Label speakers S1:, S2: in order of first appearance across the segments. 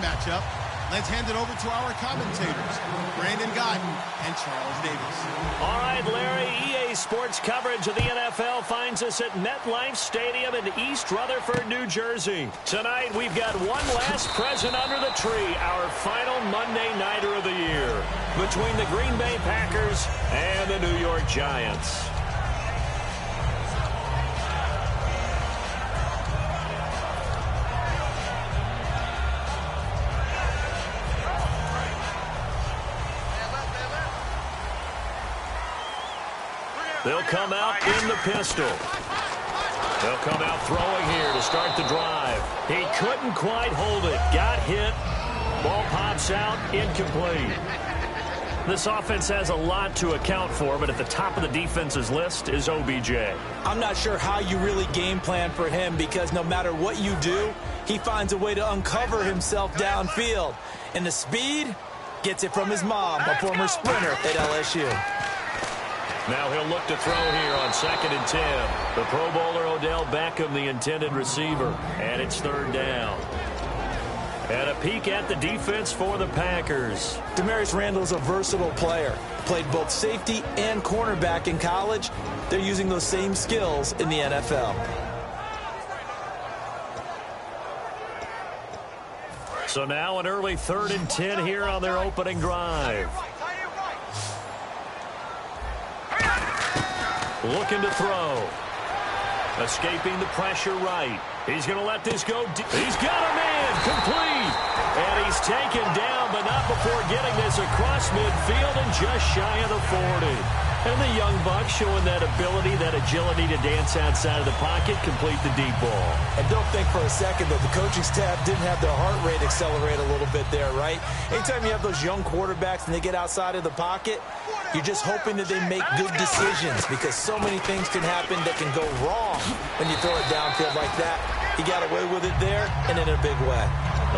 S1: matchup. Let's hand it over to our commentators, Brandon Guyton and Charles Davis.
S2: All right, Larry, EA Sports coverage of the NFL finds us at MetLife Stadium in East Rutherford, New Jersey. Tonight, we've got one last present under the tree, our final Monday Nighter of the year, between the Green Bay Packers and the New York Giants. They'll come out in the pistol. They'll come out throwing here to start the drive. He couldn't quite hold it. Got hit. Ball pops out. Incomplete. This offense has a lot to account for, but at the top of the defense's list is OBJ.
S3: I'm not sure how you really game plan for him, because no matter what you do, he finds a way to uncover himself downfield. And the speed gets it from his mom, a former sprinter at LSU.
S2: Now he'll look to throw here on 2nd and 10. The Pro Bowler Odell Beckham, the intended receiver, and it's 3rd down. And a peek at the defense for the Packers.
S3: Demarius Randall is a versatile player. Played both safety and cornerback in college. They're using those same skills in the NFL.
S2: So now an early 3rd and 10 here on their opening drive. Looking to throw. Escaping the pressure right. He's going to let this go. He's got a man. Complete. And he's taken down, but not before getting this across midfield and just shy of the 40. And the young buck showing that ability, that agility to dance outside of the pocket, complete the deep ball.
S3: And don't think for a second that the coaching staff didn't have their heart rate accelerate a little bit there, right? Anytime you have those young quarterbacks and they get outside of the pocket, you're just hoping that they make good decisions, because so many things can happen that can go wrong when you throw it downfield like that. He got away with it there and in a big way.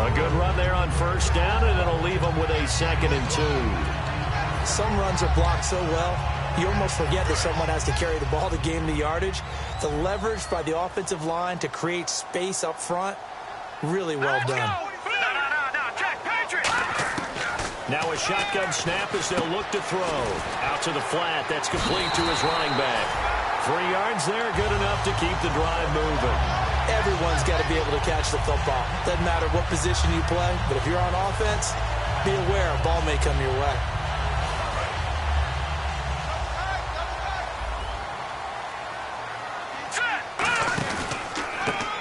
S2: A good run there on 1st down, and it'll leave him with a 2nd and 2.
S3: Some runs are blocked so well, you almost forget that someone has to carry the ball to gain the yardage. The leverage by the offensive line to create space up front, really well done.
S2: Now a shotgun snap as they'll look to throw. Out to the flat. That's complete to his running back. 3 yards there, good enough to keep the drive moving.
S3: Everyone's got to be able to catch the football. Doesn't matter what position you play, but if you're on offense, be aware a ball may come your way.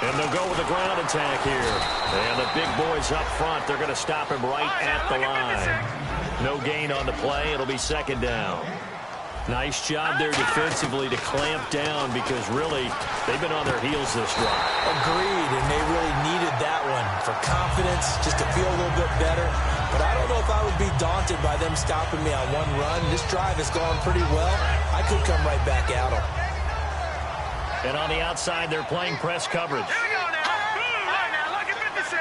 S2: And they'll go with the ground attack here. And the big boys up front, they're going to stop him right at the line. No gain on the play. It'll be 2nd down. Nice job there defensively to clamp down, because really they've been on their heels this drive.
S3: Agreed, and they really needed that one for confidence, just to feel a little bit better. But I don't know if I would be daunted by them stopping me on one run. This drive has gone pretty well. I could come right back at them.
S2: And on the outside, they're playing press coverage.
S4: Here we go now. All right, now, look at 56.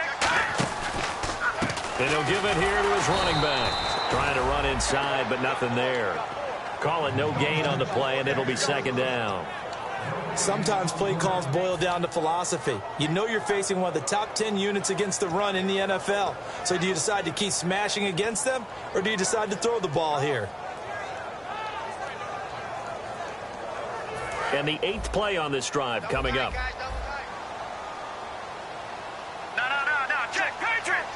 S2: And he'll give it here to his running back. Trying to run inside, but nothing there. Call it no gain on the play, and it'll be 2nd down.
S3: Sometimes play calls boil down to philosophy. You know you're facing one of the top 10 units against the run in the NFL. So do you decide to keep smashing against them, or do you decide to throw the ball here?
S2: And the 8th play on this drive coming up.
S4: No, check. Patriots.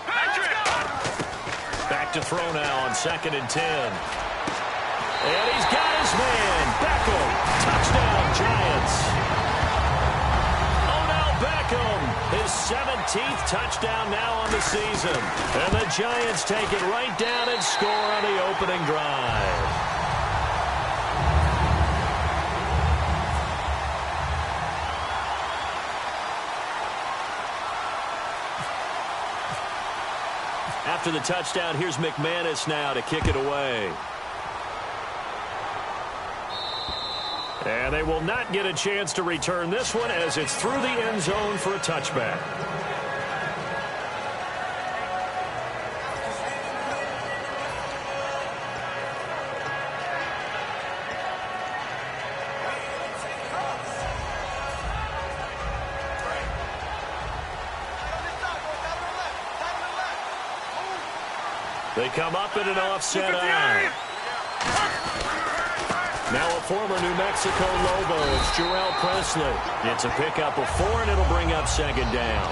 S2: Back to throw now on 2nd and 10. And he's got his man. Beckham. Touchdown, Giants. Odell Beckham. His 17th touchdown now on the season. And the Giants take it right down and score on the opening drive. After the touchdown, here's McManus now to kick it away. And they will not get a chance to return this one, as it's through the end zone for a touchback. They come up in an offset eye. Now a former New Mexico Lobo, it's Jarrell Presley. It's a pickup of 4, and it'll bring up second down.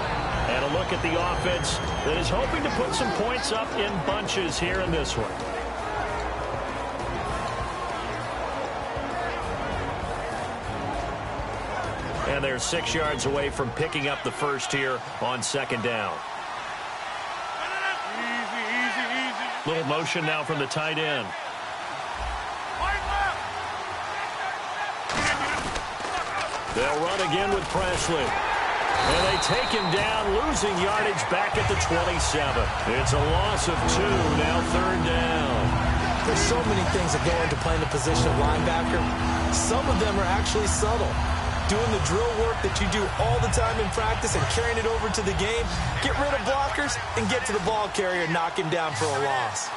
S2: And a look at the offense that is hoping to put some points up in bunches here in this one. And they're 6 yards away from picking up the first here on second down. Little motion now from the tight end. They'll run again with Presley. And they take him down, losing yardage back at the 27. It's a loss of 2, now third down.
S3: There's so many things that go into playing the position of linebacker. Some of them are actually subtle. Doing the drill work that you do all the time in practice and carrying it over to the game. Get rid of blockers and get to the ball carrier and knock him down for a loss.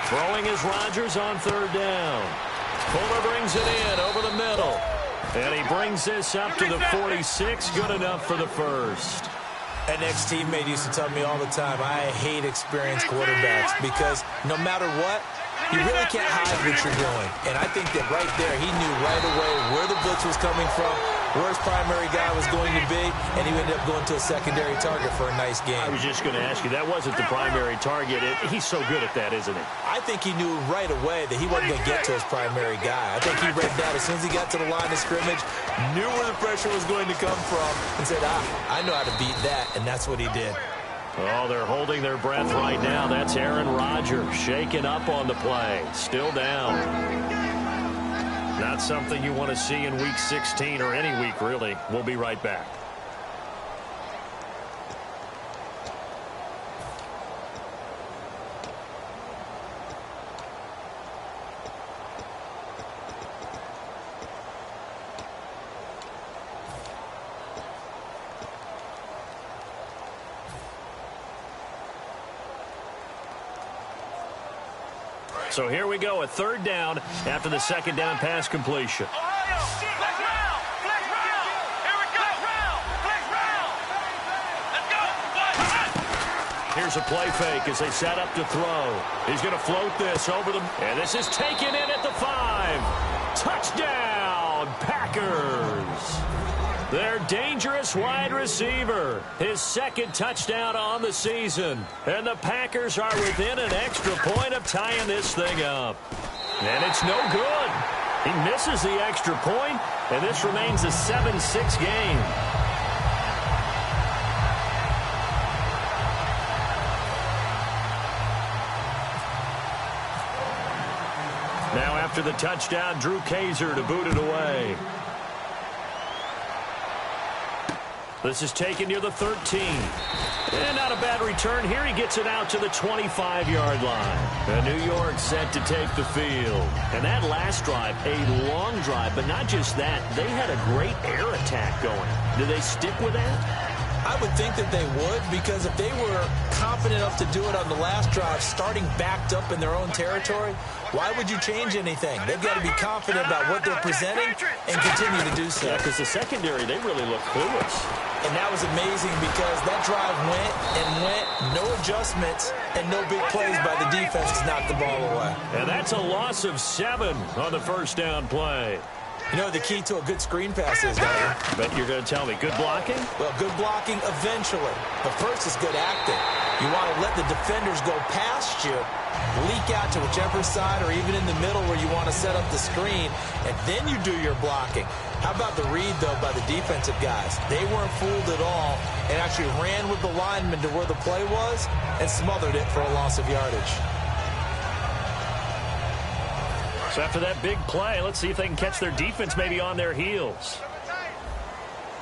S2: Throwing is Rodgers on third down. Fuller brings it in over the middle. And he brings this up to the 46. Good enough for the first.
S3: An ex-teammate used to tell me all the time, I hate experienced quarterbacks because no matter what, you really can't hide what you're doing. And I think that right there, he knew right away where the blitz was coming from, where his primary guy was going to be, and he ended up going to a secondary target for a nice game.
S2: I was just going to ask you, that wasn't the primary target. He's so good at that, isn't he?
S3: I think he knew right away that he wasn't going to get to his primary guy. I think he read that as soon as he got to the line of scrimmage, knew where the pressure was going to come from, and said, I know how to beat that, and that's what he did.
S2: Oh, they're holding their breath right now. That's Aaron Rodgers shaking up on the play. Still down. Not something you want to see in Week 16 or any week, really. We'll be right back. So here we go, a third down after the second down pass completion. Here's a play fake as they set up to throw. He's going to float this over the... And this is taken in at the 5. Touchdown, Packers. Their dangerous wide receiver. His second touchdown on the season. And the Packers are within an extra point of tying this thing up. And it's no good. He misses the extra point, and this remains a 7-6 game. Now after the touchdown, Drew Kaiser to boot it away. This is taken near the 13. And not a bad return here. He gets it out to the 25-yard line. And New York set to take the field. And that last drive, a long drive, but not just that. They had a great air attack going. Do they stick with that?
S3: I would think that they would, because if they were confident enough to do it on the last drive, starting backed up in their own territory, why would you change anything? They've got to be confident about what they're presenting and continue to do so.
S2: Yeah, because the secondary, they really look clueless.
S3: And that was amazing because that drive went and went, no adjustments, and no big plays by the defense to knock the ball away.
S2: And that's a loss of 7 on the first down play.
S3: You know the key to a good screen pass is, don't you?
S2: Bet you're going to tell me. Good blocking?
S3: Well, good blocking eventually. But first is good acting. You want to let the defenders go past you, leak out to whichever side or even in the middle where you want to set up the screen, and then you do your blocking. How about the read, though, by the defensive guys? They weren't fooled at all and actually ran with the lineman to where the play was and smothered it for a loss of yardage.
S2: So after that big play, let's see if they can catch their defense maybe on their heels.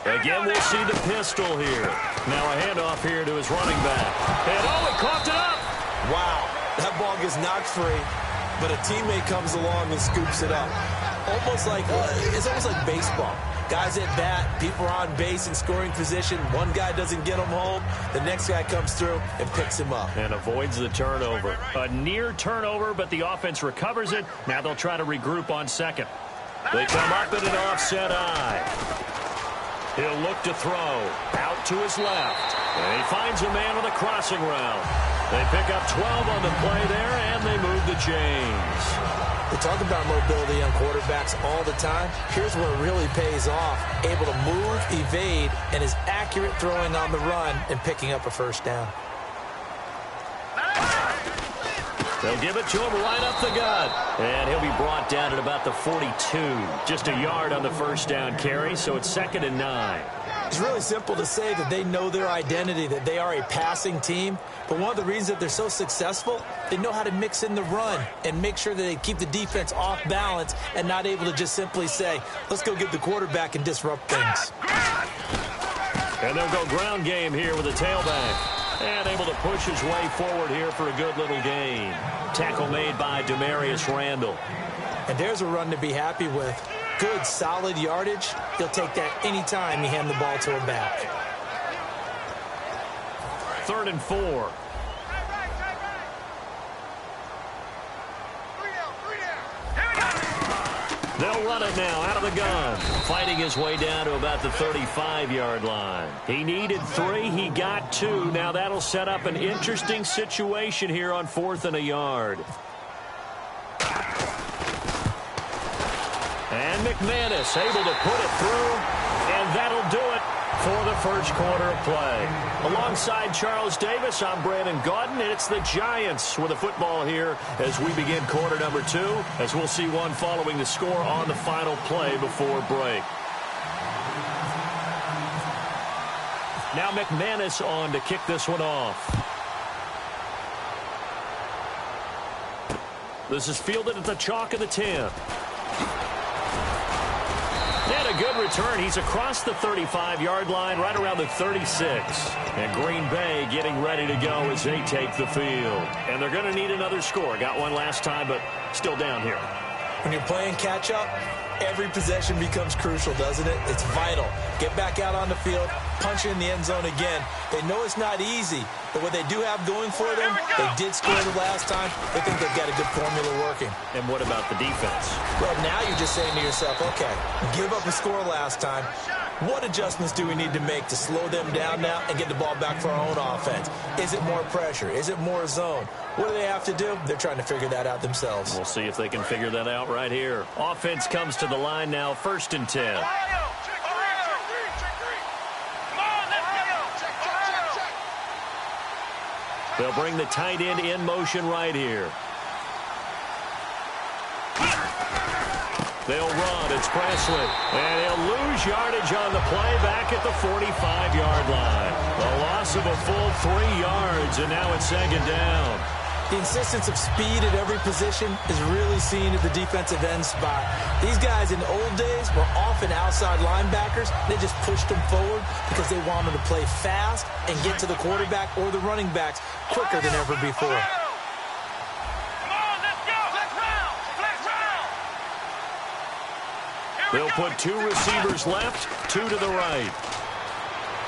S2: Again, we'll see the pistol here. Now a handoff here to his running back. And he coughed it up.
S3: Wow, that ball gets knocked free, but a teammate comes along and scoops it up. It's almost like baseball. Guys at bat, people are on base in scoring position. One guy doesn't get him home. The next guy comes through and picks him up.
S2: And avoids the turnover. A near turnover, but the offense recovers it. Now they'll try to regroup on second. They come up in an offset eye. He'll look to throw. Out to his left. And he finds a man on the crossing route. They pick up 12 on the play there, and they move the chains.
S3: We talk about mobility on quarterbacks all the time. Here's where it really pays off. Able to move, evade, and is accurate throwing on the run and picking up a first down.
S2: They'll give it to him right up the gut. And he'll be brought down at about the 42. Just a yard on the first down carry, so it's 2nd and 9.
S3: It's really simple to say that they know their identity, that they are a passing team. But one of the reasons that they're so successful, they know how to mix in the run and make sure that they keep the defense off balance and not able to just simply say, let's go get the quarterback and disrupt things.
S2: And they'll go ground game here with a tailback. And able to push his way forward here for a good little gain. Tackle made by Demarius Randall.
S3: And there's a run to be happy with. Good, solid yardage. He'll take that anytime you hand the ball to him back.
S2: 3rd and 4. They'll run it now out of the gun. Fighting his way down to about the 35-yard line. He needed 3. He got 2. Now that'll set up an interesting situation here on 4th and a yard. And McManus able to put it through, and that'll do it for the first quarter of play. Alongside Charles Davis, I'm Brandon Gaudin, and it's the Giants with the football here as we begin quarter number 2, as we'll see one following the score on the final play before break. Now McManus on to kick this one off. This is fielded at the chalk of the 10. And a good return. He's across the 35-yard line, right around the 36. And Green Bay getting ready to go as they take the field. And they're going to need another score. Got one last time, but still down here.
S3: When you're playing catch-up, every possession becomes crucial, doesn't it? It's vital. Get back out on the field, punch it in the end zone again. They know it's not easy, but what they do have going for them, they did score the last time. They think they've got a good formula working.
S2: And what about the defense?
S3: Well, now you're just saying to yourself, okay, give up a score last time. What adjustments do we need to make to slow them down now and get the ball back for our own offense? Is it more pressure? Is it more zone? What do they have to do? They're trying to figure that out themselves.
S2: We'll see if they can figure that out right here. Offense comes to the line now, 1st and 10. They'll bring the tight end in motion right here. They'll run. It's Presley. And he'll lose yardage on the play back at the 45-yard line. The loss of a full 3 yards, and now it's 2nd down.
S3: The insistence of speed at every position is really seen at the defensive end spot. These guys in the old days were often outside linebackers. They just pushed them forward because they wanted to play fast and get to the quarterback or the running backs quicker than ever before.
S2: They'll put 2 receivers left, 2 to the right.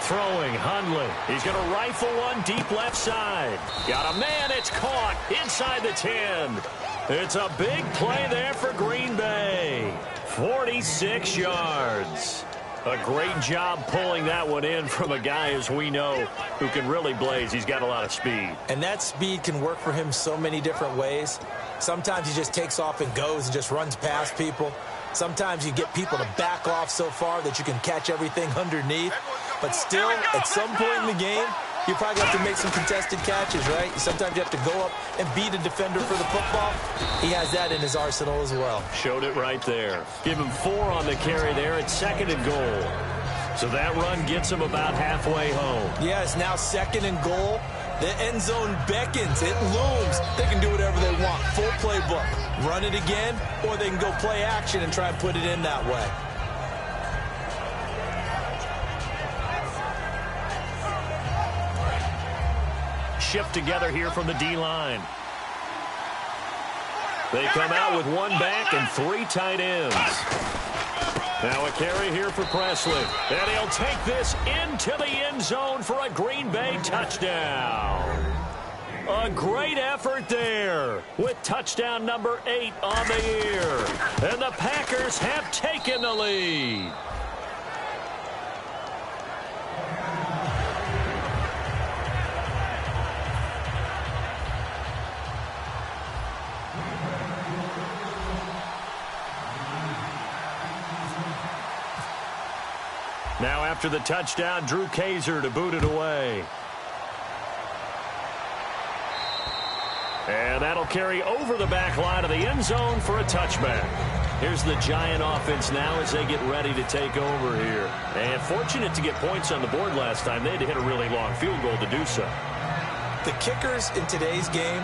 S2: Throwing, Hundley. He's going to rifle one deep left side. Got a man, it's caught inside the 10. It's a big play there for Green Bay. 46 yards. A great job pulling that one in from a guy, as we know, who can really blaze. He's got a lot of speed.
S3: And that speed can work for him so many different ways. Sometimes he just takes off and goes and just runs past people. Sometimes you get people to back off so far that you can catch everything underneath. But still, at some point in the game, you probably have to make some contested catches, right? Sometimes you have to go up and beat a defender for the football. He has that in his arsenal as well.
S2: Showed it right there. Give him 4 on the carry there at 2nd and goal. So that run gets him about halfway home.
S3: Yeah, it's now 2nd and goal. The end zone beckons. It looms. They can do whatever they want. Full playbook. Run it again, or they can go play action and try and put it in that way.
S2: Shift together here from the D-line. They come out with 1 back and 3 tight ends. Now a carry here for Presley. And he'll take this into the end zone for a Green Bay touchdown. A great effort there with touchdown number 8 on the year. And the Packers have taken the lead. Now after the touchdown, Drew Kaiser to boot it away. And that'll carry over the back line of the end zone for a touchback. Here's the Giant offense now as they get ready to take over here. And fortunate to get points on the board last time. They had to hit a really long field goal to do so.
S3: The kickers in today's game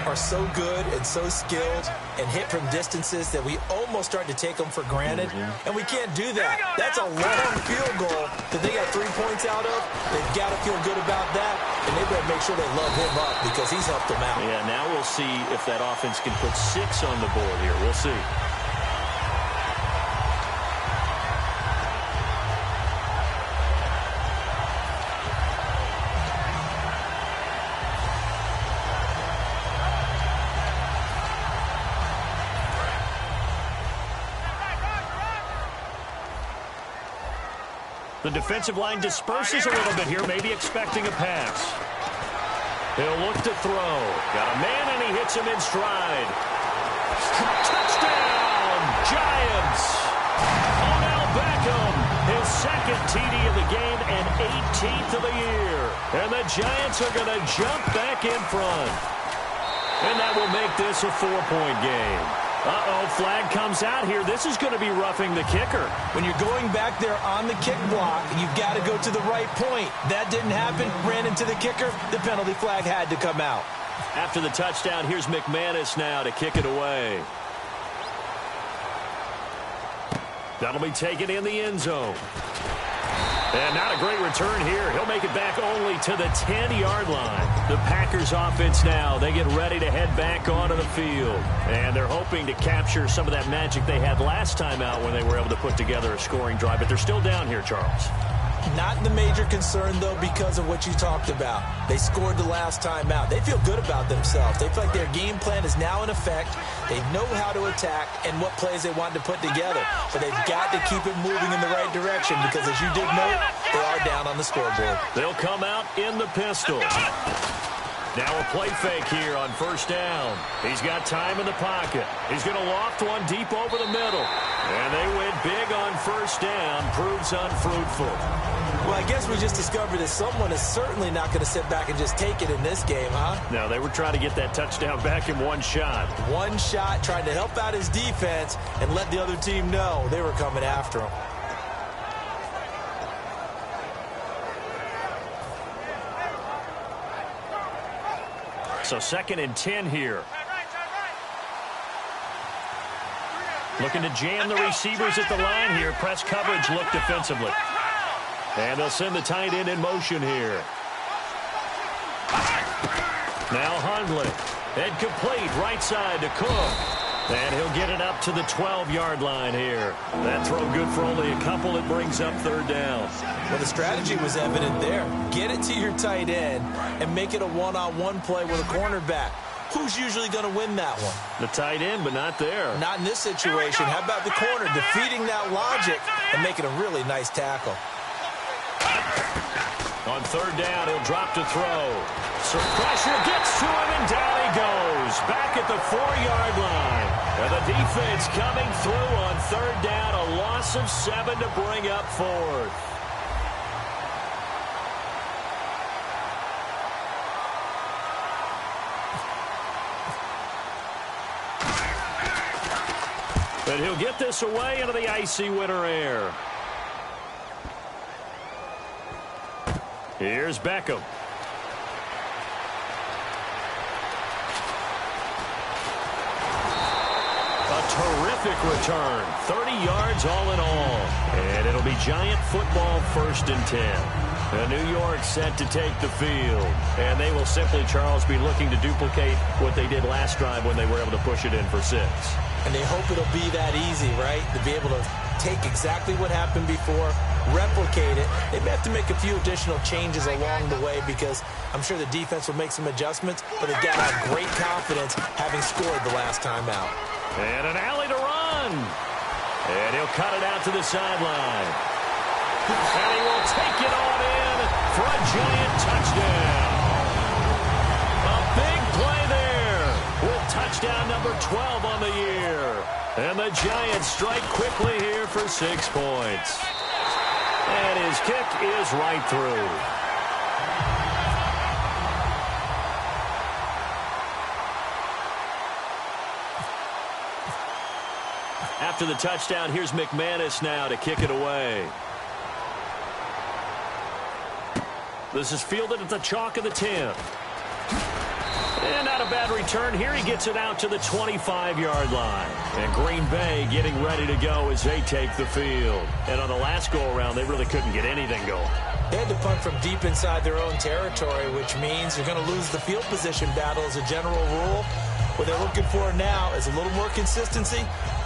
S3: are so good and so skilled and hit from distances that we almost start to take them for granted. And we can't do that. That's a long field goal that they got 3 points out of. They've got to feel good about that, and they better make sure they love him up because he's helped them out.
S2: Yeah, now we'll see if that offense can put 6 on the board here. We'll see. The defensive line disperses a little bit here, maybe expecting a pass. He'll look to throw. Got a man, and he hits him in stride. Touchdown, Giants! Odell Beckham, his second TD of the game and 18th of the year. And the Giants are going to jump back in front. And that will make this a 4-point game. Uh-oh, flag comes out here. This is going to be roughing the kicker.
S3: When you're going back there on the kick block, you've got to go to the right point. That didn't happen. Ran into the kicker. The penalty flag had to come out.
S2: After the touchdown, here's McManus now to kick it away. That'll be taken in the end zone. And not a great return here. He'll make it back only to the 10-yard line. The Packers offense now, they get ready to head back onto the field. And they're hoping to capture some of that magic they had last time out when they were able to put together a scoring drive. But they're still down here, Charles.
S3: Not the major concern, though, because of what you talked about. They scored the last time out. They feel good about themselves. They feel like their game plan is now in effect. They know how to attack and what plays they want to put together. But they've got to keep it moving in the right direction because, as you did note, they are down on the scoreboard.
S2: They'll come out in the pistol. Now a play fake here on first down. He's got time in the pocket. He's going to loft one deep over the middle. And they win big on first down. Proves unfruitful.
S3: Well, I guess we just discovered that someone is certainly not going to sit back and just take it in this game, huh?
S2: No, they were trying to get that touchdown back in one shot.
S3: One shot, trying to help out his defense and let the other team know they were coming after him.
S2: So 2nd and 10 here. Looking to jam the receivers at the line here. Press coverage look defensively. And they'll send the tight end in motion here. Now Hundley. Head complete. Right side to Cook. And he'll get it up to the 12-yard line here. That throw good for only a couple. It brings up 3rd down.
S3: Well, the strategy was evident there. Get it to your tight end and make it a one-on-one play with a cornerback. Who's usually going to win that one?
S2: The tight end, but not there.
S3: Not in this situation. How about the corner defeating that logic and making a really nice tackle?
S2: On 3rd down, he'll drop to throw. So pressure gets to him, and down he goes. Back at the 4-yard line. And the defense coming through on 3rd down. A loss of 7 to bring up 4th. But he'll get this away into the icy winter air. Here's Beckham. A terrific return. 30 yards all in all. And it'll be Giant football 1st and 10. New York set to take the field. And they will simply, Charles, be looking to duplicate what they did last drive when they were able to push it in for 6.
S3: And they hope it'll be that easy, right? To be able to take exactly what happened before, replicate it. They may have to make a few additional changes along the way because I'm sure the defense will make some adjustments, but they've got to have great confidence having scored the last time out.
S2: And an alley to run. And he'll cut it out to the sideline. And he will take it on in for a Giant touchdown. A big play there with touchdown number 12 on the year. And the Giants strike quickly here for 6 points. And His kick is right through. After the touchdown, here's McManus now to kick it away. This is fielded at the chalk of the 10. And not a bad return here. He gets it out to the 25-yard line. And Green Bay getting ready to go as they take the field. And on the last go-around, they really couldn't get anything going.
S3: They had to punt from deep inside their own territory, which means you're going to lose the field position battle as a general rule. What they're looking for now is a little more consistency,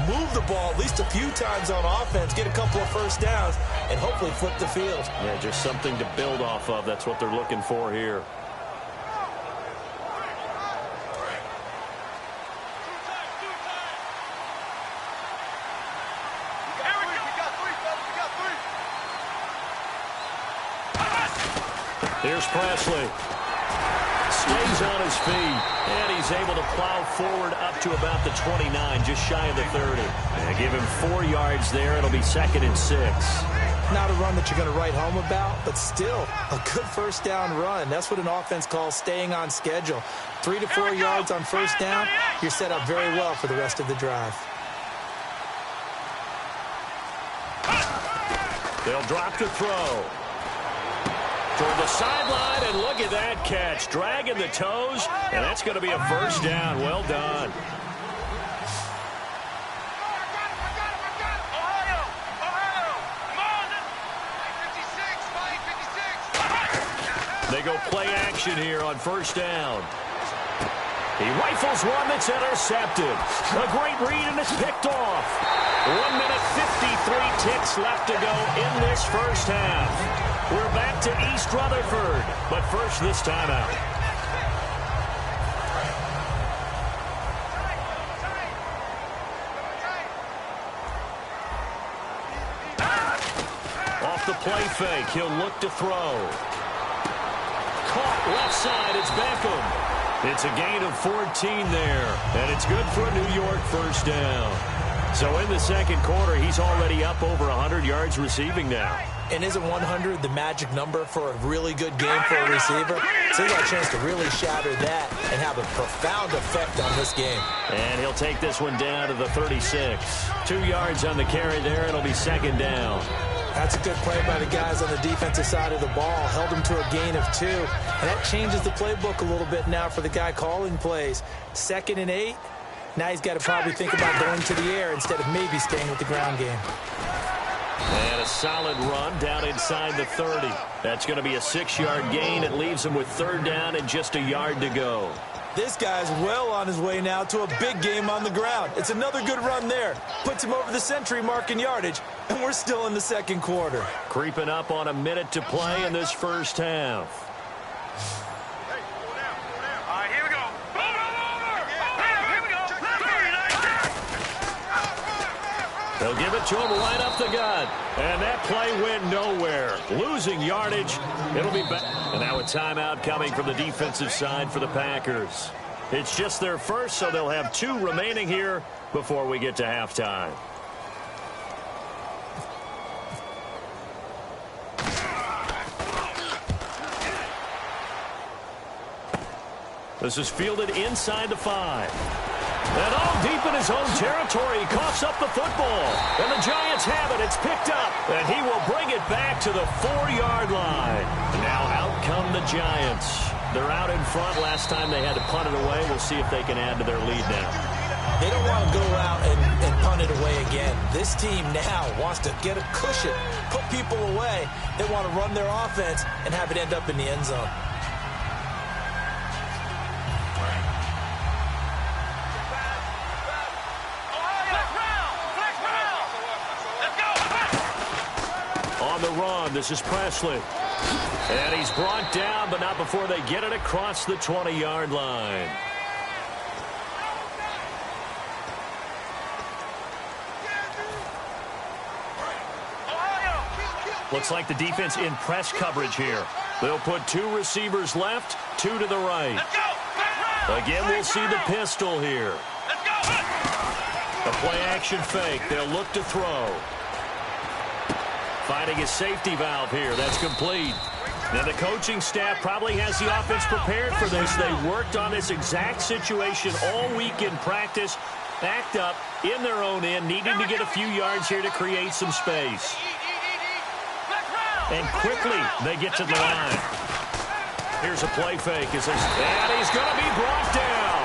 S3: move the ball at least a few times on offense, get a couple of first downs, and hopefully flip the field.
S2: Yeah, just something to build off of. That's what they're looking for here. Here's Presley. Stays on his feet, and he's able to plow forward up to about the 29, just shy of the 30. And give him 4 yards there. It'll be 2nd and 6.
S3: Not a run that you're going to write home about, but still a good first down run. That's what an offense calls staying on schedule. 3 to 4 yards on first down, you're set up very well for the rest of the drive.
S2: They'll drop to throw. Toward the sideline, and look at that catch. Dragging the toes, and that's going to be a first down. Well done. They go play action here on first down. He rifles one that's intercepted. A great read, and it's picked off. 1 minute, 53 ticks left to go in this first half. We're back to East Rutherford, but first this time out. Off the play fake, he'll look to throw. Caught left side, it's Beckham. It's a gain of 14 there, and it's good for a New York first down. So in the second quarter, he's already up over 100 yards receiving now.
S3: And isn't 100 the magic number for a really good game for a receiver? So he got a chance to really shatter that and have a profound effect on this game.
S2: And he'll take this one down to the 36. 2 yards on the carry there. It'll be 2nd down.
S3: That's a good play by the guys on the defensive side of the ball. Held him to a gain of 2. And that changes the playbook a little bit now for the guy calling plays. 2nd and 8. Now he's got to probably think about going to the air instead of maybe staying with the ground game.
S2: And a solid run down inside the 30. That's going to be a 6-yard gain. It leaves him with 3rd down and just a yard to go.
S3: This guy's well on his way now to a big game on the ground. It's another good run there. Puts him over the century mark in yardage, and we're still in the second quarter.
S2: Creeping up on a minute to play in this first half.
S4: All right, here we go. Here we go.
S2: They'll give it to him right up the gut. And that play went nowhere. Losing yardage. It'll be back. And now a timeout coming from the defensive side for the Packers. It's just their first, so they'll have 2 remaining here before we get to halftime. This is fielded inside the 5. And all deep in his own territory, he coughs up the football. And the Giants have it. It's picked up. And he will bring it back to the 4-yard line. Now out come the Giants. They're out in front. Last time they had to punt it away. We'll see if they can add to their lead now.
S3: They don't want to go out and punt it away again. This team now wants to get a cushion, put people away. They want to run their offense and have it end up in the end zone.
S2: On the run, this is Presley. And he's brought down, but not before they get it across the 20-yard line. Looks like the defense in press coverage here. They'll put 2 receivers left, 2 to the right. Again, we'll see the pistol here. A play-action fake. They'll look to throw. Finding his safety valve here. That's complete. Now the coaching staff probably has the offense prepared for this. They worked on this exact situation all week in practice. Backed up in their own end, needing to get a few yards here to create some space. And quickly they get to the line. Here's a play fake. And he's going to be brought down.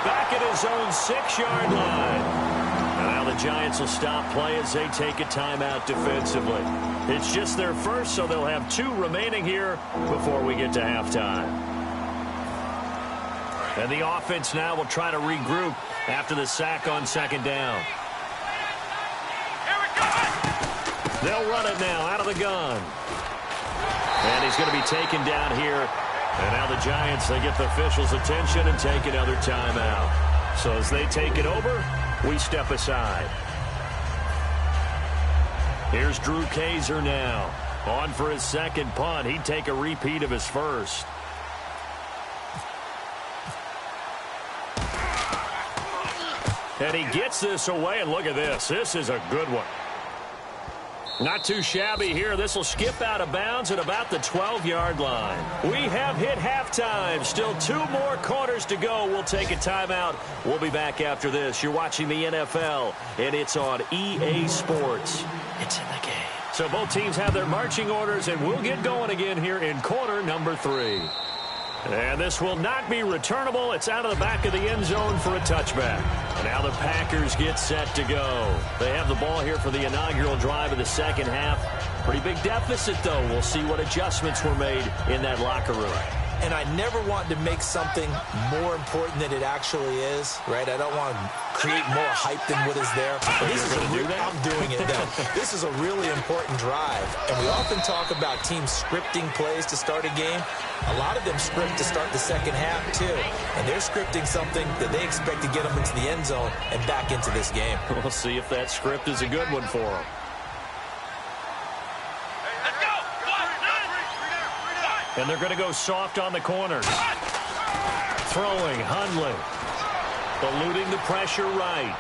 S2: Back at his own 6-yard line. And now the Giants will stop play as they take a timeout defensively. It's just their first, so they'll have 2 remaining here before we get to halftime. And the offense now will try to regroup after the sack on 2nd down. They'll run it now out of the gun. And he's going to be taken down here. And now the Giants, they get the officials' attention and take another timeout. So as they take it over, we step aside. Here's Drew Kaiser now. On for his 2nd punt. He'd take a repeat of his first. And he gets this away, and look at this. This is a good one. Not too shabby here. This will skip out of bounds at about the 12-yard line. We have hit halftime. Still 2 more quarters to go. We'll take a timeout. We'll be back after this. You're watching the NFL, and it's on EA Sports. It's in the game. So both teams have their marching orders, and we'll get going again here in quarter number 3. And this will not be returnable. It's out of the back of the end zone for a touchback. Now the Packers get set to go. They have the ball here for the inaugural drive of the 2nd half. Pretty big deficit, though. We'll see what adjustments were made in that locker room.
S3: And I never want to make something more important than it actually is, right? I don't want to create more hype than what is there. But this is I'm doing it now. This is a really important drive. And we often talk about teams scripting plays to start a game. A lot of them script to start the 2nd half, too. And they're scripting something that they expect to get them into the end zone and back into this game.
S2: We'll see if that script is a good one for them. And they're going to go soft on the corners. Throwing, Hundley. Eluding the pressure right.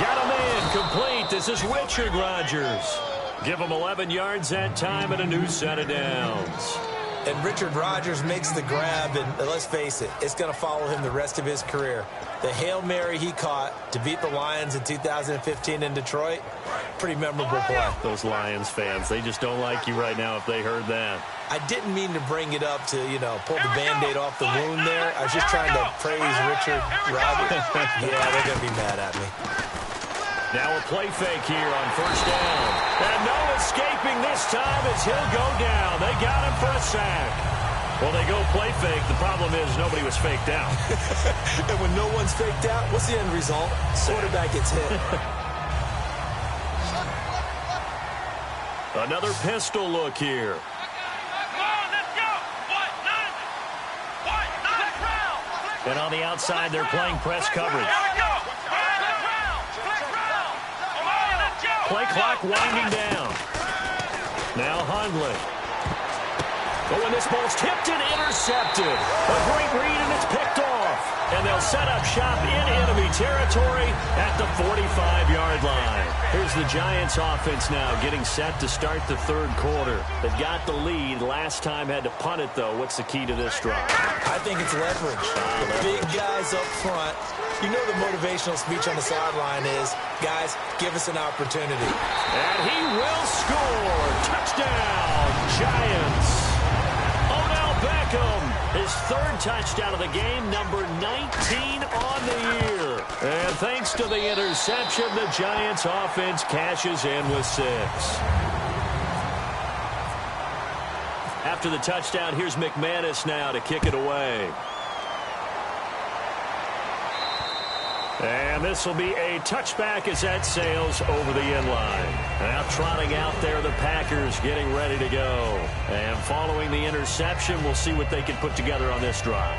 S2: Got him in, complete. This is Richard Rodgers. Give him 11 yards that time and a new set of downs.
S3: And Richard Rodgers makes the grab, and let's face it, it's going to follow him the rest of his career. The Hail Mary he caught to beat the Lions in 2015 in Detroit, pretty memorable play.
S2: Those Lions fans, they just don't like you right now if they heard that.
S3: I didn't mean to bring it up to, pull the Band-Aid off the wound there. I was just trying to praise Richard Rodgers. Yeah, they're going to be mad at me.
S2: Now a play fake here on 1st down. And no escaping this time as he'll go down. They got him for a sack. Well, they go play fake. The problem is nobody was faked out.
S3: And when no one's faked out, what's the end result? Quarterback gets hit.
S2: Another pistol look here. And on the outside, they're playing press coverage. Play clock winding down. Now Hundley. Oh, and this ball's tipped and intercepted. A great read, and it's picked off. And they'll set up shop in enemy territory at the 45-yard line. Here's the Giants offense now getting set to start the 3rd quarter. They've got the lead. Last time had to punt it, though. What's the key to this drive?
S3: I think it's leverage. The big guys up front. You know the motivational speech on the sideline is, guys, give us an opportunity.
S2: And he will score. Touchdown, Giants. Odell Beckham, his 3rd touchdown of the game, number 19 on the year. And thanks to the interception, the Giants offense cashes in with 6. After the touchdown, here's McManus now to kick it away. And this will be a touchback as that sails over the end line. Now trotting out there, the Packers getting ready to go. And following the interception, we'll see what they can put together on this drive.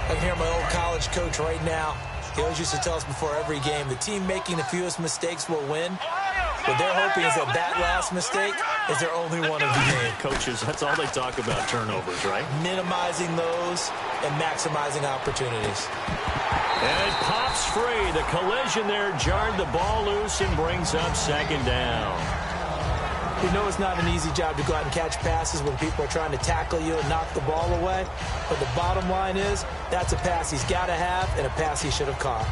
S3: I can hear my old college coach right now. He always used to tell us before every game, the team making the fewest mistakes will win. What they're hoping is that last mistake is their only one of the game.
S2: Coaches, that's all they talk about, turnovers, right?
S3: Minimizing those and maximizing opportunities.
S2: And it pops free. The collision there jarred the ball loose and brings up 2nd down.
S3: We know it's not an easy job to go out and catch passes when people are trying to tackle you and knock the ball away. But the bottom line is, that's a pass he's got to have and a pass he should have caught.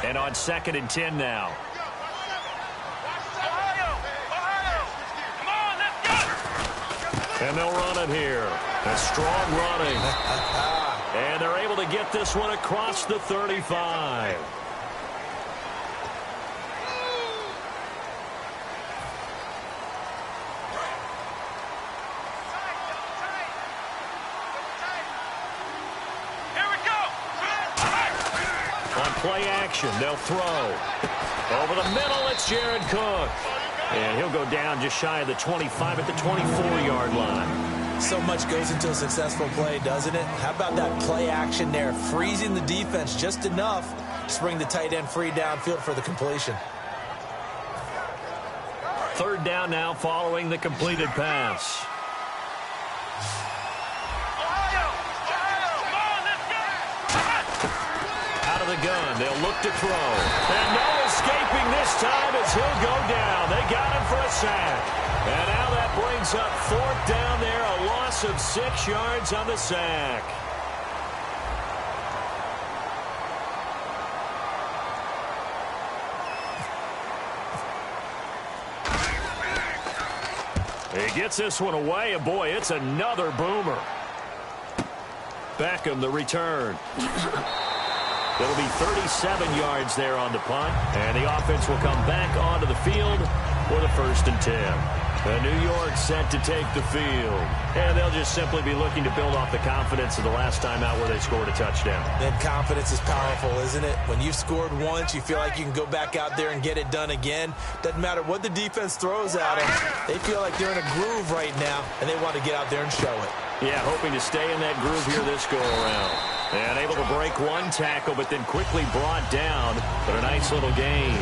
S2: And on 2nd and 10 now. And they'll run it here. A strong running. And they're able to get this one across the 35. On play action, they'll throw. Over the middle, it's Jared Cook. And he'll go down just shy of the 25 at the 24-yard line.
S3: So much goes into a successful play, doesn't it? How about that play action there, freezing the defense just enough to bring the tight end free downfield for the completion.
S2: 3rd down now following the completed pass. Out of the gun, they'll look to throw. And no escaping this time as he'll go down. They got him for a sack. And now that brings up 4th down there, a loss of 6 yards on the sack. He gets this one away, and boy, it's another boomer. Beckham, the return. It'll be 37 yards there on the punt, and the offense will come back onto the field for the 1st and 10. New York set to take the field, and they'll just simply be looking to build off the confidence of the last time out where they scored a touchdown.
S3: And confidence is powerful, isn't it? When you've scored once, you feel like you can go back out there and get it done again. Doesn't matter what the defense throws at them. They feel like they're in a groove right now, and they want to get out there and show it.
S2: Yeah, hoping to stay in that groove here this go-around. And able to break one tackle, but then quickly brought down. But a nice little gain.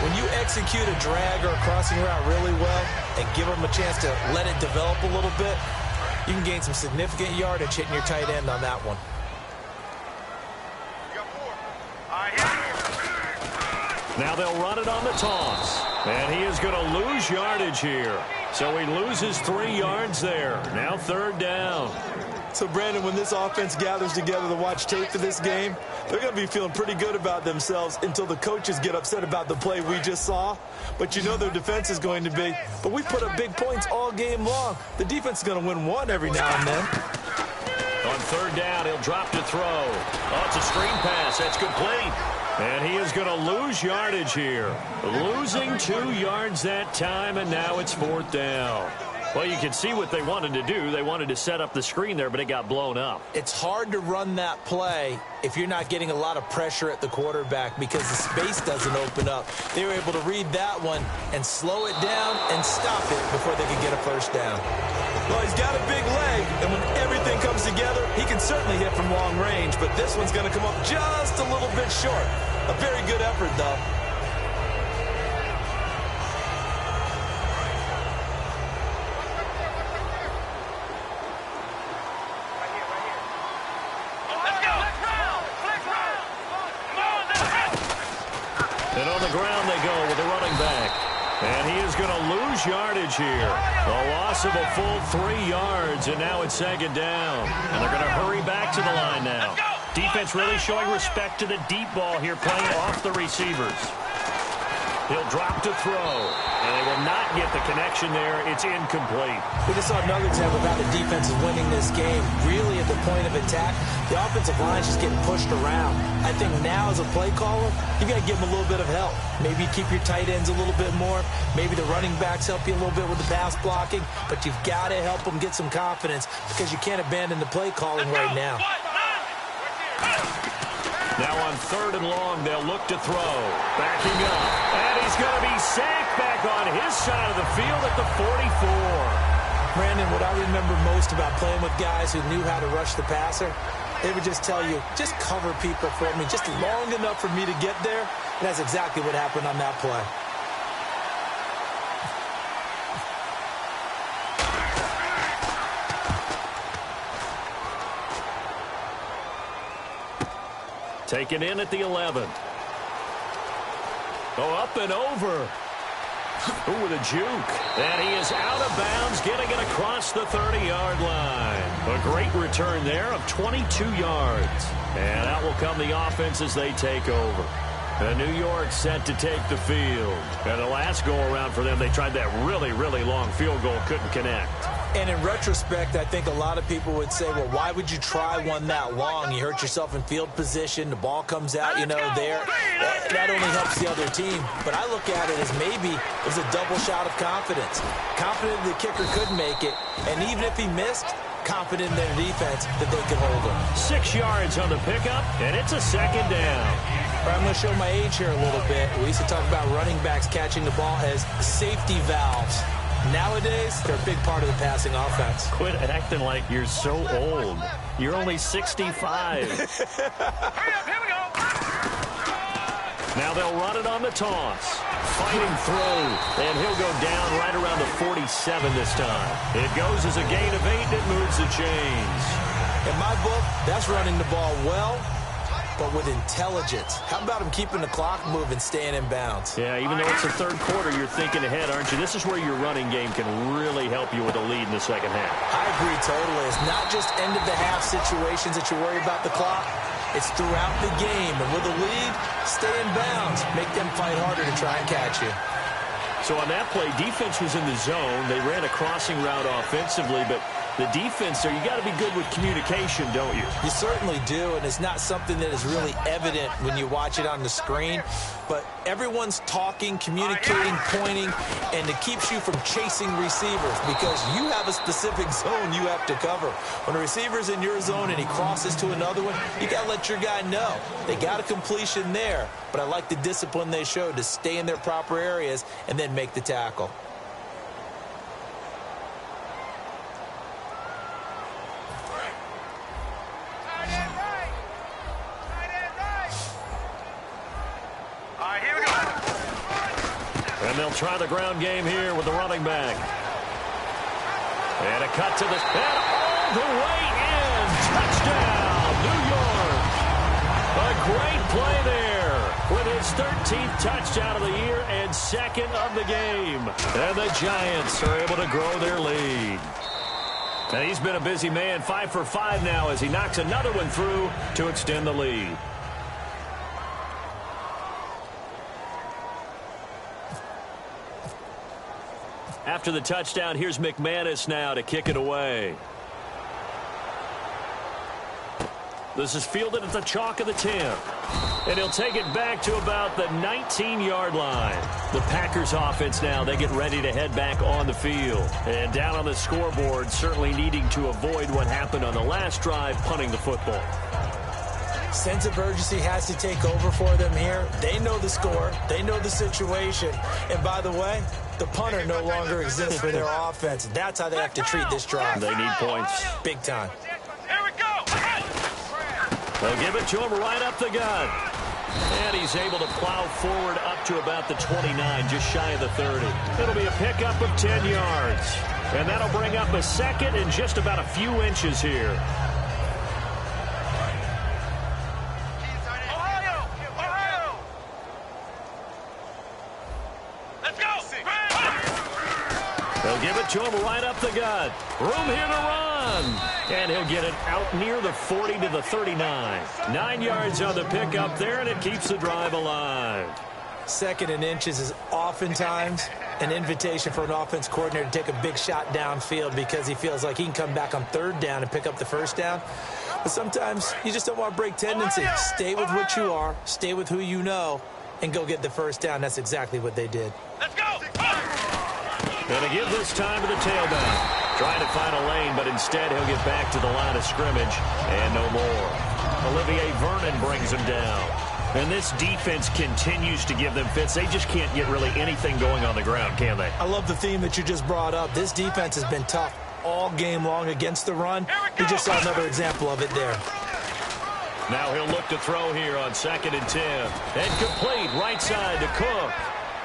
S3: When you execute a drag or a crossing route really well and give them a chance to let it develop a little bit, you can gain some significant yardage hitting your tight end on that one.
S2: Now they'll run it on the toss. And he is going to lose yardage here. So he loses 3 yards there. Now 3rd down.
S3: So, Brandon, when this offense gathers together to watch tape for this game, they're going to be feeling pretty good about themselves until the coaches get upset about the play we just saw. But you know their defense is going to be. But we put up big points all game long. The defense is going to win one every now and then.
S2: On 3rd down, he'll drop to throw. Oh, it's a screen pass. That's complete. And he is going to lose yardage here. Losing 2 yards that time, and now it's 4th down. Well, you can see what they wanted to do. They wanted to set up the screen there, but it got blown up.
S3: It's hard to run that play if you're not getting a lot of pressure at the quarterback because the space doesn't open up. They were able to read that one and slow it down and stop it before they could get a 1st down. Well, he's got a big leg, and when everything comes together, he can certainly hit from long range, but this one's going to come up just a little bit short. A very good effort, though.
S2: And on the ground they go with the running back. And he is going to lose yardage here. A loss of a full 3 yards, and now it's 2nd down. And they're going to hurry back to the line now. Defense really showing respect to the deep ball here, playing off the receivers. He'll drop to throw, and they will not get the connection there. It's incomplete.
S3: We just saw another example of how the defense is winning this game. Really at the point of attack, the offensive line is just getting pushed around. I think now as a play caller, you got to give them a little bit of help. Maybe keep your tight ends a little bit more. Maybe the running backs help you a little bit with the pass blocking. But you've got to help them get some confidence because you can't abandon the play calling right now.
S2: Now on 3rd and long, they'll look to throw. Backing up. And he's going to be sacked back on his side of the field at the 44.
S3: Brandon, what I remember most about playing with guys who knew how to rush the passer, they would just tell you, just cover people for me, just long enough for me to get there. And that's exactly what happened on that play.
S2: Taken in at the 11. Oh, up and over. Ooh, with a juke. And he is out of bounds, getting it across the 30-yard line. A great return there of 22 yards. And out will come the offense as they take over. And New York set to take the field. And the last go-around for them, they tried that really, really long field goal, couldn't connect.
S3: And in retrospect, I think a lot of people would say, well, why would you try one that long? You hurt yourself in field position. The ball comes out, there. That only helps the other team. But I look at it as maybe it was a double shot of confidence. Confident the kicker could make it. And even if he missed, confident in their defense that they could hold him.
S2: 6 yards on the pickup, and it's a second down.
S3: I'm going to show my age here a little bit. We used to talk about running backs catching the ball as safety valves. Nowadays, they're a big part of the passing offense.
S2: Quit acting like you're so old. You're only 65.
S4: Hurry up, here we go.
S2: Now they'll run it on the toss. Fighting through, and he'll go down right around the 47 this time. It goes as a gain of 8, and it moves the chains.
S3: In my book, that's running the ball well, but with intelligence. How about him keeping the clock moving, staying in bounds?
S2: Yeah, even though it's the third quarter, you're thinking ahead, aren't you? This is where your running game can really help you with a lead in the second half.
S3: I agree totally. It's not just end-of-the-half situations that you worry about the clock. It's throughout the game. And with a lead, stay in bounds. Make them fight harder to try and catch you.
S2: So on that play, defense was in the zone. They ran a crossing route offensively, but the defense there, you got to be good with communication, don't you?
S3: You certainly do, and it's not something that is really evident when you watch it on the screen. But everyone's talking, communicating, pointing, and it keeps you from chasing receivers because you have a specific zone you have to cover. When a receiver's in your zone and he crosses to another one, you got to let your guy know. They got a completion there, but I like the discipline they showed to stay in their proper areas and then make the tackle.
S2: And they'll try the ground game here with the running back. And a cut to the... And all the way in. Touchdown, New York. A great play there with his 13th touchdown of the year and second of the game. And the Giants are able to grow their lead. And he's been a busy man, 5 for 5 now as he knocks another one through to extend the lead. After the touchdown, here's McManus now to kick it away. This is fielded at the chalk of the 10. And he'll take it back to about the 19-yard line. The Packers offense now, they get ready to head back on the field. And down on the scoreboard, certainly needing to avoid what happened on the last drive, punting the football.
S3: Sense of urgency has to take over for them here. They know the score. They know the situation. And by the way, the punter no longer exists for their offense. That's how they have to treat this drive.
S2: They need points.
S3: Big time.
S4: Here we go.
S2: They'll give it to him right up the gut. And he's able to plow forward up to about the 29, just shy of the 30. It'll be a pickup of 10 yards. And that'll bring up a second and just about a few inches here. They'll give it to him right up the gut. Room here to run. And he'll get it out near the 40 to the 39. 9 yards on the pickup there, and it keeps the drive alive.
S3: Second and inches is oftentimes an invitation for an offense coordinator to take a big shot downfield because he feels like he can come back on third down and pick up the first down. But sometimes you just don't want to break tendency. Stay with what you are, stay with who you know, and go get the first down. That's exactly what they did.
S4: Let's go.
S2: Going to give this time to the tailback. Trying to find a lane, but instead he'll get back to the line of scrimmage and no more. Olivier Vernon brings him down. And this defense continues to give them fits. They just can't get really anything going on the ground, can they?
S3: I love the theme that you just brought up. This defense has been tough all game long against the run. We just saw another example of it there.
S2: Now he'll look to throw here on 2nd and 10. And complete right side to Cook.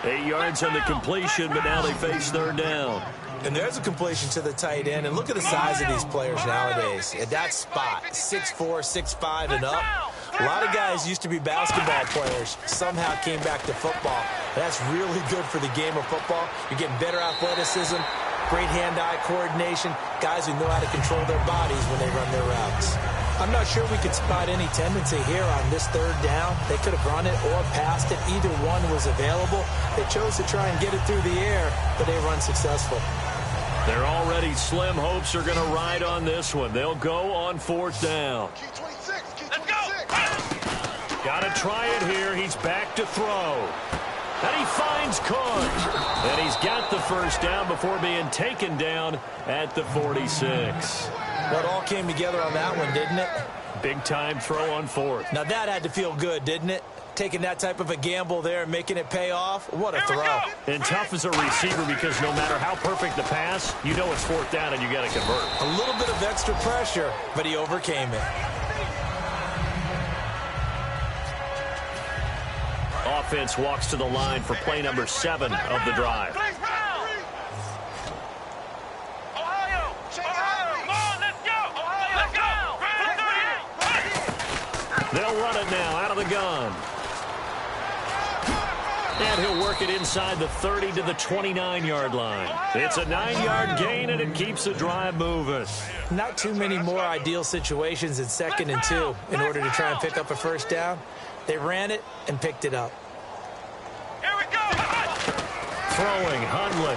S2: 8 yards on the completion, but now they face third down.
S3: And there's a completion to the tight end. And look at the size of these players nowadays. At that spot, 6'4", 6'5", and up. A lot of guys used to be basketball players, somehow came back to football. That's really good for the game of football. You're getting better athleticism, great hand-eye coordination, guys who know how to control their bodies when they run their routes. I'm not sure we could spot any tendency here on this third down. They could have run it or passed it. Either one was available. They chose to try and get it through the air, but they run successful.
S2: Their already slim hopes are going to ride on this one. They'll go on fourth down.
S4: Let's go.
S2: Got to try it here. He's back to throw. And he finds Cook. And he's got the first down before being taken down at the 46.
S3: Well, it all came together on that one, didn't it?
S2: Big-time throw on fourth.
S3: Now, that had to feel good, didn't it? Taking that type of a gamble there and making it pay off. What a throw.
S2: And tough as a receiver because no matter how perfect the pass, you know it's fourth down and you got to convert.
S3: A little bit of extra pressure, but he overcame it.
S2: Offense walks to the line for play number 7 of the drive. They'll run it now out of the gun. And he'll work it inside the 30 to the 29-yard line. It's a 9-yard gain, and it keeps the drive moving.
S3: Not too many more ideal situations in 2nd and 2 in order to try and pick up a first down. They ran it and picked it up.
S4: Here we go.
S2: Throwing, Hundley.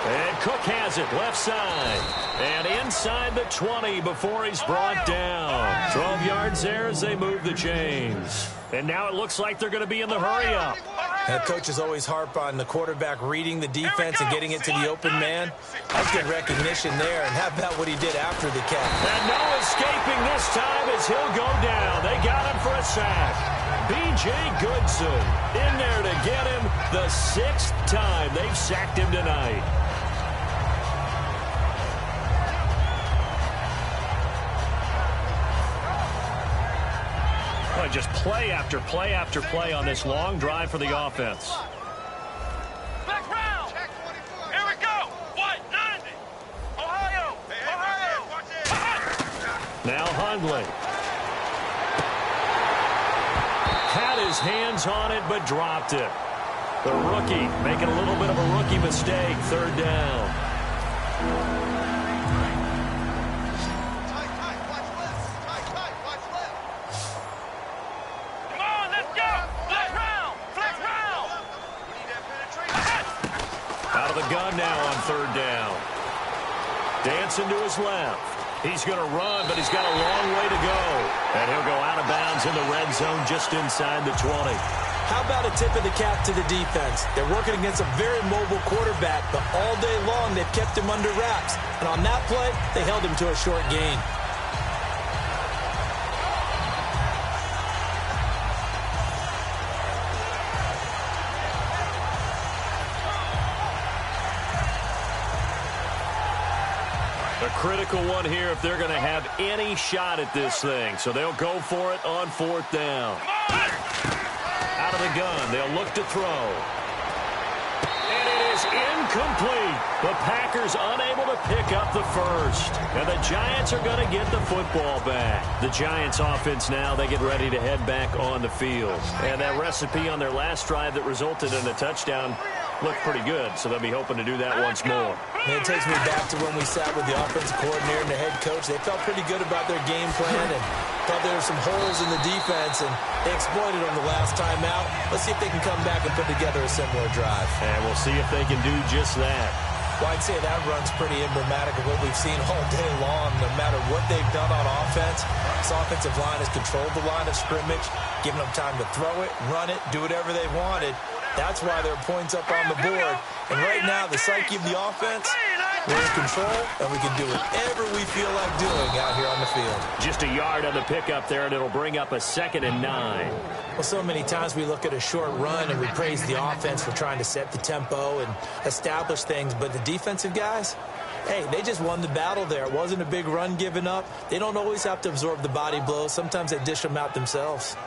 S2: And Cook has it, left side. And inside the 20 before he's brought down. 12 yards there as they move the chains. And now it looks like they're going to be in the hurry-up.
S3: And coaches always harp on the quarterback reading the defense and getting it to the open man. That's good recognition there. And how about what he did after the catch?
S2: And no escaping this time as he'll go down. They got him for a sack. B.J. Goodson in there to get him the 6th time they've sacked him tonight. Just play after play after play on this long drive for the offense.
S4: Back round. Here we go. What? 90. Ohio.
S2: Now Hundley. Had his hands on it, but dropped it. The rookie making a little bit of a rookie mistake. 3rd down. Gun now on 3rd down. Dancing to his left. He's going to run, but he's got a long way to go. And he'll go out of bounds in the red zone just inside the 20.
S3: How about a tip of the cap to the defense? They're working against a very mobile quarterback, but all day long they've kept him under wraps. And on that play, they held him to a short gain.
S2: Critical one here if they're going to have any shot at this thing. So they'll go for it on 4th down. Out of the gun. They'll look to throw. And it is incomplete. The Packers unable to pick up the first. And the Giants are going to get the football back. The Giants offense now, they get ready to head back on the field. And that recipe on their last drive that resulted in a touchdown looked pretty good, so they'll be hoping to do that once more.
S3: And it takes me back to when we sat with the offensive coordinator and the head coach. They felt pretty good about their game plan and thought there were some holes in the defense, and they exploited them the last time out. Let's see if they can come back and put together a similar drive.
S2: And we'll see if they can do just that.
S3: Well, I'd say that run's pretty emblematic of what we've seen all day long. No matter what they've done on offense, this offensive line has controlled the line of scrimmage, given them time to throw it, run it, do whatever they wanted. That's why there are points up on the board. And right now, the psyche of the offense, we're in control, and we can do whatever we feel like doing out here on the field.
S2: Just a yard on the pickup there, and it'll bring up a 2nd and 9.
S3: Well, so many times we look at a short run, and we praise the offense for trying to set the tempo and establish things. But the defensive guys, hey, they just won the battle there. It wasn't a big run given up. They don't always have to absorb the body blows. Sometimes they dish them out themselves.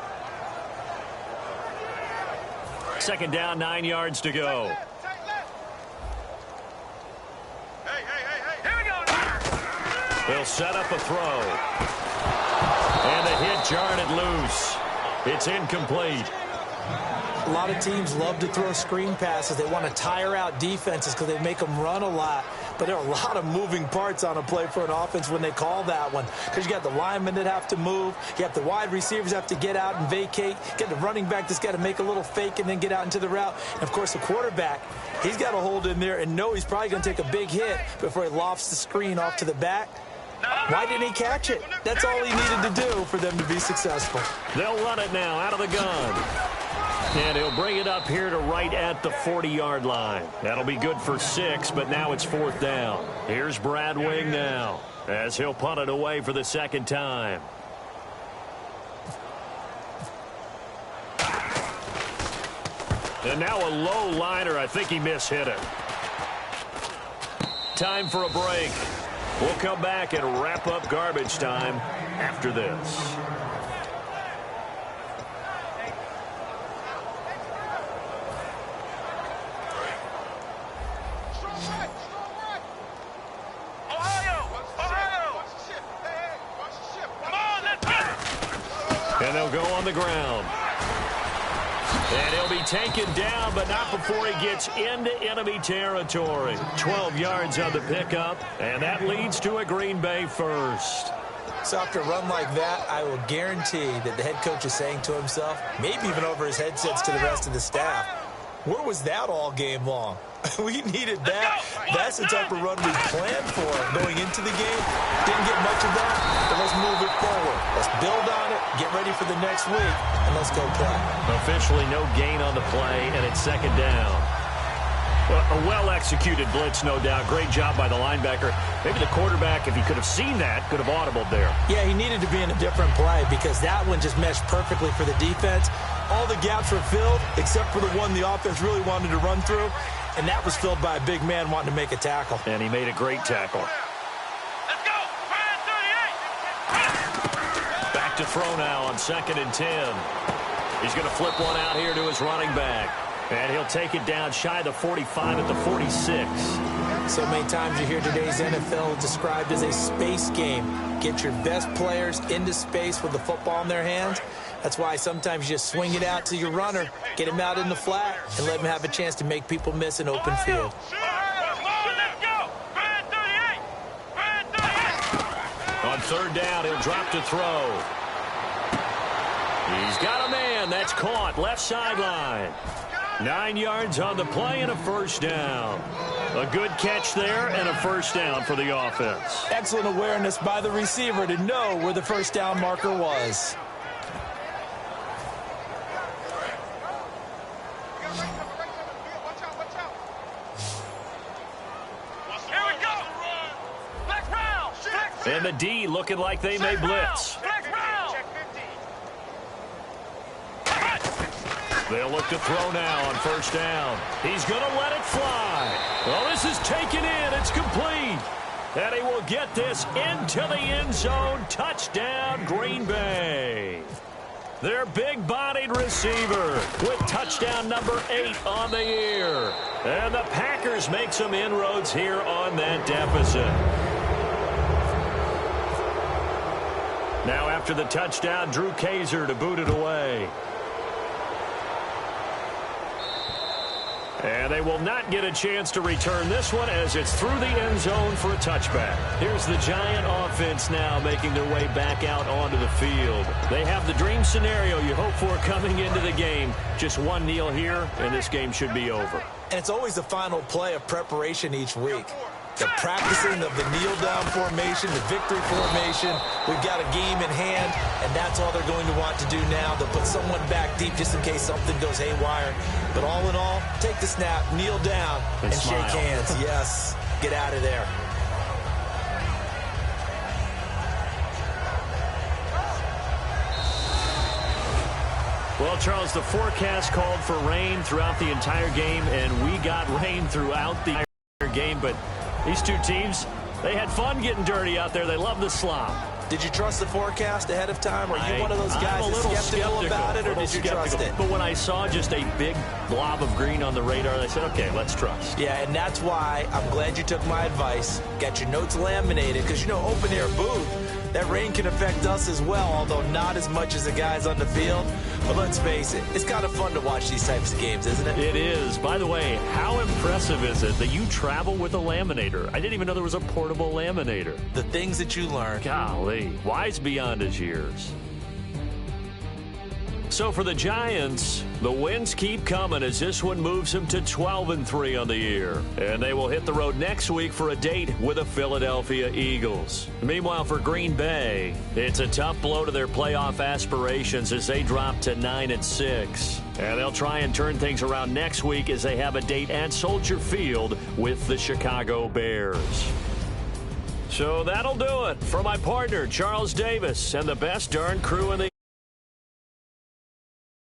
S2: 2nd down, 9 yards to go.
S4: Here we go.
S2: They'll set up a throw. And the hit jarred it loose. It's incomplete.
S3: A lot of teams love to throw screen passes. They want to tire out defenses because they make them run a lot. But there are a lot of moving parts on a play for an offense when they call that one. Because you got the linemen that have to move. You have the wide receivers have to get out and vacate. You get the running back that's got to make a little fake and then get out into the route. And, of course, the quarterback, he's got to hold in there and know he's probably going to take a big hit before he lofts the screen off to the back. Why didn't he catch it? That's all he needed to do for them to be successful.
S2: They'll run it now out of the gun. And he'll bring it up here to right at the 40-yard line. That'll be good for 6, but now it's 4th down. Here's Brad Wing now as he'll punt it away for the second time. And now a low liner. I think he mishit it. Time for a break. We'll come back and wrap up garbage time after this. And they'll go on the ground. And he'll be taken down, but not before he gets into enemy territory. 12 yards on the pickup, and that leads to a Green Bay first.
S3: So after a run like that, I will guarantee that the head coach is saying to himself, maybe even over his headsets to the rest of the staff, where was that all game long? We needed that. That's the type of run we planned for going into the game. Didn't get much of that, but let's move it forward. Let's build on it, get ready for the next week, and let's go play.
S2: Officially no gain on the play, and it's second down. A well-executed blitz, no doubt. Great job by the linebacker. Maybe the quarterback, if he could have seen that, could have audibled there.
S3: Yeah, he needed to be in a different play because that one just meshed perfectly for the defense. All the gaps were filled except for the one the offense really wanted to run through, and that was filled by a big man wanting to make a tackle.
S2: And he made a great tackle.
S4: Let's go. 38.
S2: Back to throw now on 2nd and 10. He's going to flip one out here to his running back. And he'll take it down shy of the 45 at the 46.
S3: So many times you hear today's NFL described as a space game. Get your best players into space with the football in their hands. That's why sometimes you just swing it out to your runner, get him out in the flat, and let him have a chance to make people miss an open field.
S2: On 3rd down, he'll drop to throw. He's got a man. That's caught. Left sideline. 9 yards on the play and a first down. A good catch there and a first down for the offense.
S3: Excellent awareness by the receiver to know where the first down marker was.
S2: And the D looking like they may blitz. They'll look to throw now on first down. He's going to let it fly. Well, this is taken in. It's complete. And he will get this into the end zone. Touchdown, Green Bay. Their big-bodied receiver with touchdown number 8 on the year. And the Packers make some inroads here on that deficit. Now after the touchdown, Drew Kaiser to boot it away. And they will not get a chance to return this one as it's through the end zone for a touchback. Here's the Giant offense now making their way back out onto the field. They have the dream scenario you hope for coming into the game. Just one kneel here, and this game should be over.
S3: And it's always the final play of preparation each week. The practicing of the kneel-down formation, the victory formation. We've got a game in hand, and that's all they're going to want to do now. They'll put someone back deep just in case something goes haywire. But all in all, take the snap, kneel down, and shake hands. Yes, get out of there.
S2: Well, Charles, the forecast called for rain throughout the entire game, and we got rain throughout the entire game, but these two teams, they had fun getting dirty out there. They love the slop.
S3: Did you trust the forecast ahead of time? Or are you one of those guys
S2: I'm a little
S3: skeptical about it, or did you trust it?
S2: But when I saw just a big blob of green on the radar, I said, okay, let's trust.
S3: Yeah, and that's why I'm glad you took my advice. Got your notes laminated, because, you know, open-air booth, that rain can affect us as well, although not as much as the guys on the field. But let's face it, it's kind of fun to watch these types of games, isn't it?
S2: It is. By the way, how impressive is it that you travel with a laminator? I didn't even know there was a portable laminator.
S3: The things that you learn.
S2: Golly, wise beyond his years. So for the Giants, the wins keep coming as this one moves them to 12-3 on the year. And they will hit the road next week for a date with the Philadelphia Eagles. Meanwhile, for Green Bay, it's a tough blow to their playoff aspirations as they drop to 9-6. And they'll try and turn things around next week as they have a date at Soldier Field with the Chicago Bears. So that'll do it. For my partner, Charles Davis, and the best darn crew in the